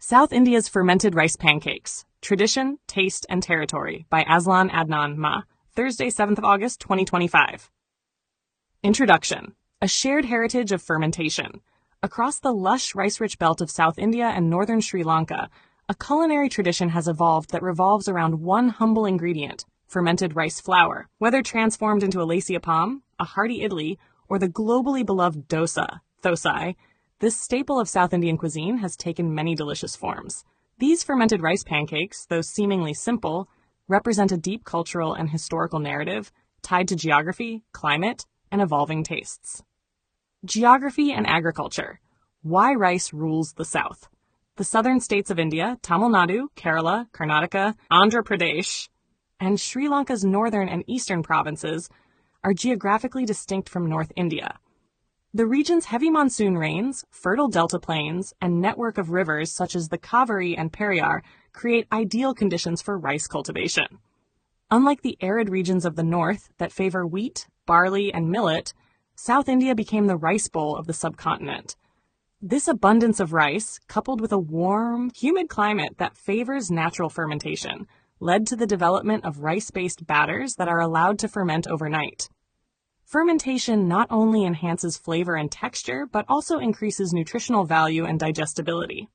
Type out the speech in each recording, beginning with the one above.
South India's Fermented Rice Pancakes, Tradition, Taste, and Territory by Azlan Adnan Ma, Thursday, 7th of August, 2025. Introduction. A shared heritage of fermentation. Across the lush rice-rich belt of South India and northern Sri Lanka, a culinary tradition has evolved that revolves around one humble ingredient, fermented rice flour. Whether transformed into a lacy appam, a hearty idli, or the globally beloved dosa, thosai, this staple of South Indian cuisine has taken many delicious forms. These fermented rice pancakes, though seemingly simple, represent a deep cultural and historical narrative tied to geography, climate, and evolving tastes. Geography and agriculture. Why rice rules the South. The southern states of India, Tamil Nadu, Kerala, Karnataka, Andhra Pradesh, and Sri Lanka's northern and eastern provinces are geographically distinct from North India. The region's heavy monsoon rains, fertile delta plains, and network of rivers such as the Kaveri and Periyar create ideal conditions for rice cultivation. Unlike the arid regions of the north that favor wheat, barley, and millet, South India became the rice bowl of the subcontinent. This abundance of rice, coupled with a warm, humid climate that favors natural fermentation, led to the development of rice-based batters that are allowed to ferment overnight. Fermentation not only enhances flavor and texture, but also increases nutritional value and digestibility.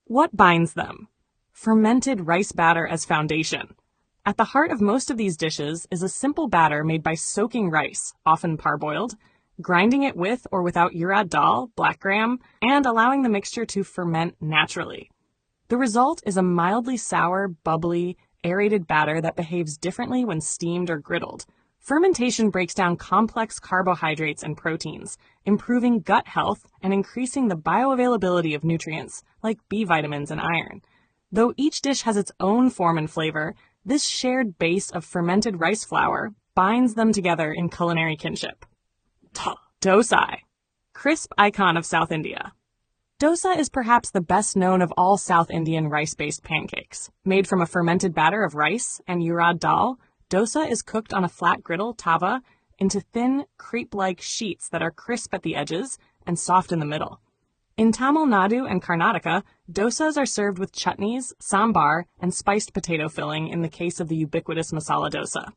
What binds them? Fermented rice batter as foundation. At the heart of most of these dishes is a simple batter made by soaking rice, often parboiled, grinding it with or without urad dal, black gram, and allowing the mixture to ferment naturally. The result is a mildly sour, bubbly, aerated batter that behaves differently when steamed or griddled. Fermentation breaks down complex carbohydrates and proteins, improving gut health and increasing the bioavailability of nutrients like B vitamins and iron. Though each dish has its own form and flavor, this shared base of fermented rice flour binds them together in culinary kinship. Dosa, crisp icon of South India. Dosa is perhaps the best known of all South Indian rice-based pancakes. Made from a fermented batter of rice and urad dal, dosa is cooked on a flat griddle, tava, into thin, crepe-like sheets that are crisp at the edges and soft in the middle. In Tamil Nadu and Karnataka, dosas are served with chutneys, sambar, and spiced potato filling in the case of the ubiquitous masala dosa.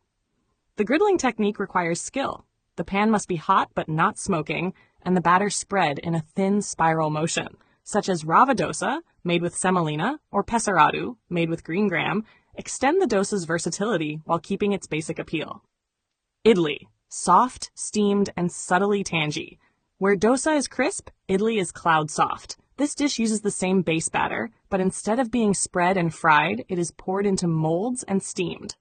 The griddling technique requires skill. The pan must be hot but not smoking, and the batter spread in a thin spiral motion, such as rava dosa, made with semolina, or pesaradu, made with green gram, extend the dosa's versatility while keeping its basic appeal. Idli, soft, steamed, and subtly tangy. Where dosa is crisp, idli is cloud soft. This dish uses the same base batter, but instead of being spread and fried, it is poured into molds and steamed.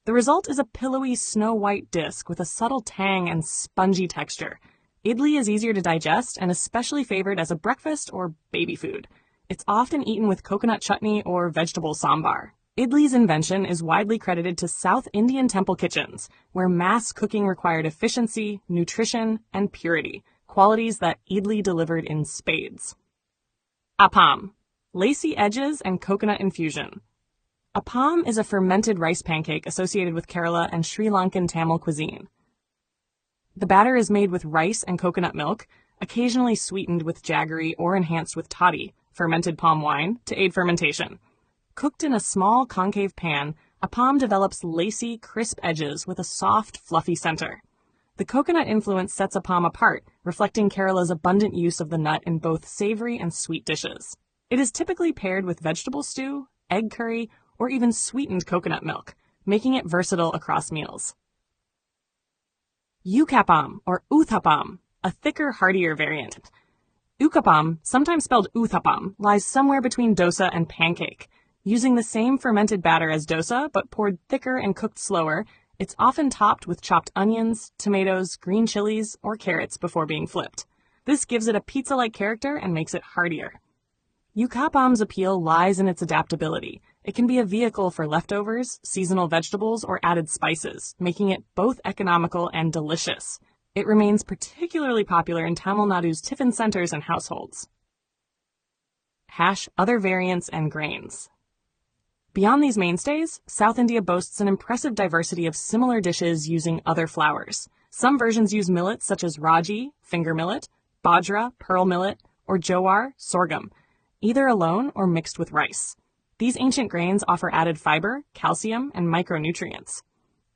The result is a pillowy snow-white disc with a subtle tang and spongy texture. Idli is easier to digest and especially favored as a breakfast or baby food. It's often eaten with coconut chutney or vegetable sambar. Idli's invention is widely credited to South Indian temple kitchens, where mass cooking required efficiency, nutrition, and purity, qualities that idli delivered in spades. Appam, lacy edges and coconut infusion. Appam is a fermented rice pancake associated with Kerala and Sri Lankan Tamil cuisine. The batter is made with rice and coconut milk, occasionally sweetened with jaggery or enhanced with toddy, fermented palm wine, to aid fermentation. Cooked in a small concave pan, appam develops lacy, crisp edges with a soft, fluffy center. The coconut influence sets appam apart, reflecting Kerala's abundant use of the nut in both savory and sweet dishes. It is typically paired with vegetable stew, egg curry, or even sweetened coconut milk, making it versatile across meals. Ukappam, or Uthapam, a thicker, heartier variant. Ukappam, sometimes spelled Uthapam, lies somewhere between dosa and pancake. Using the same fermented batter as dosa, but poured thicker and cooked slower, it's often topped with chopped onions, tomatoes, green chilies, or carrots before being flipped. This gives it a pizza-like character and makes it heartier. Ukappam's appeal lies in its adaptability. It can be a vehicle for leftovers, seasonal vegetables, or added spices, making it both economical and delicious. It remains particularly popular in Tamil Nadu's tiffin centers and households. Hash other variants and grains. Beyond these mainstays, South India boasts an impressive diversity of similar dishes using other flours. Some versions use millets such as raji, finger millet, bajra, pearl millet, or jowar, sorghum. either alone or mixed with rice. These ancient grains offer added fiber, calcium, and micronutrients.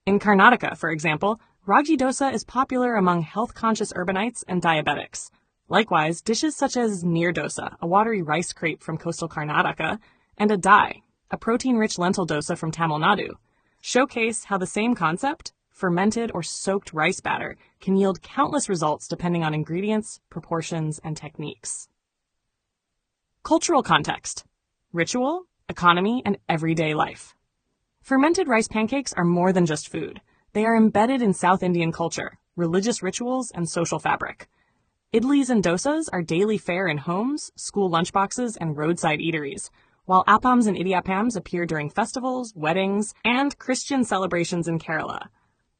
In Karnataka, for example, ragi dosa is popular among health-conscious urbanites and diabetics. Likewise, dishes such as neer dosa, a watery rice crepe from coastal Karnataka, and a dai, a protein-rich lentil dosa from Tamil Nadu, showcase how the same concept, fermented or soaked rice batter, can yield countless results depending on ingredients, proportions, and techniques. Cultural context: ritual, economy, and everyday life. Fermented rice pancakes are more than just food. They are embedded in South Indian culture, religious rituals, and social fabric. Idlis and dosas are daily fare in homes, school lunchboxes, and roadside eateries, while appams and idiyappams appear during festivals, weddings, and Christian celebrations in Kerala.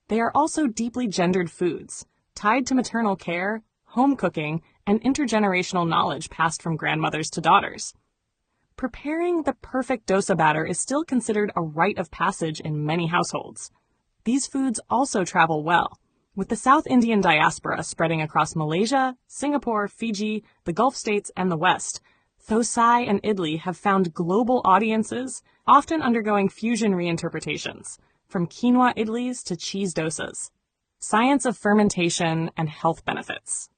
They are also deeply gendered foods, tied to maternal care, home cooking, and intergenerational knowledge passed from grandmothers to daughters. Preparing the perfect dosa batter is still considered a rite of passage in many households. These foods also travel well, with the South Indian diaspora spreading across Malaysia, Singapore, Fiji, the Gulf states, and the West. Thosai and idli have found global audiences, often undergoing fusion reinterpretations, from quinoa idlis to cheese dosas. Science of fermentation and health benefits.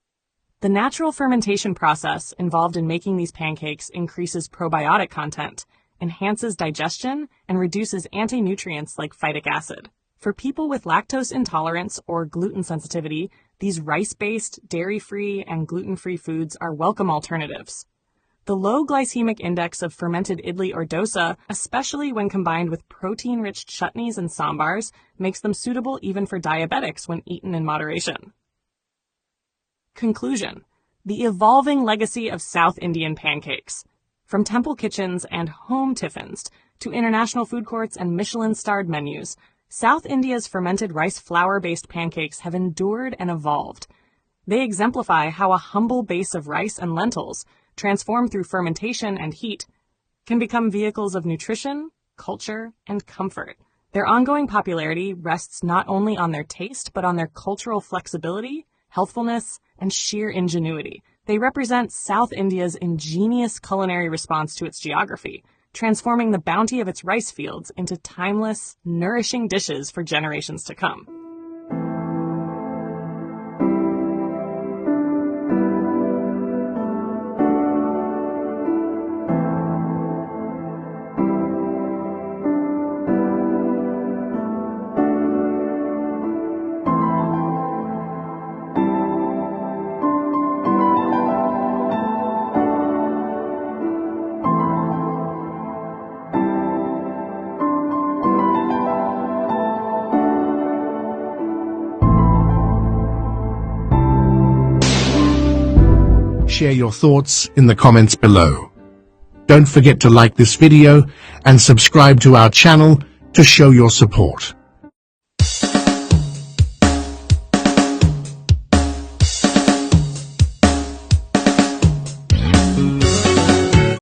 The natural fermentation process involved in making these pancakes increases probiotic content, enhances digestion, and reduces anti-nutrients like phytic acid. For people with lactose intolerance or gluten sensitivity, these rice-based, dairy-free, and gluten-free foods are welcome alternatives. The low glycemic index of fermented idli or dosa, especially when combined with protein-rich chutneys and sambars, makes them suitable even for diabetics when eaten in moderation. Conclusion: the evolving legacy of South Indian pancakes. From temple kitchens and home tiffins to international food courts and Michelin-starred menus, South India's fermented rice flour-based pancakes have endured and evolved. They exemplify how a humble base of rice and lentils, transformed through fermentation and heat, can become vehicles of nutrition, culture, and comfort. Their ongoing popularity rests not only on their taste, but on their cultural flexibility, healthfulness, and sheer ingenuity. They represent South India's ingenious culinary response to its geography, transforming the bounty of its rice fields into timeless, nourishing dishes for generations to come. Share your thoughts in the comments below. Don't forget to like this video and subscribe to our channel to show your support.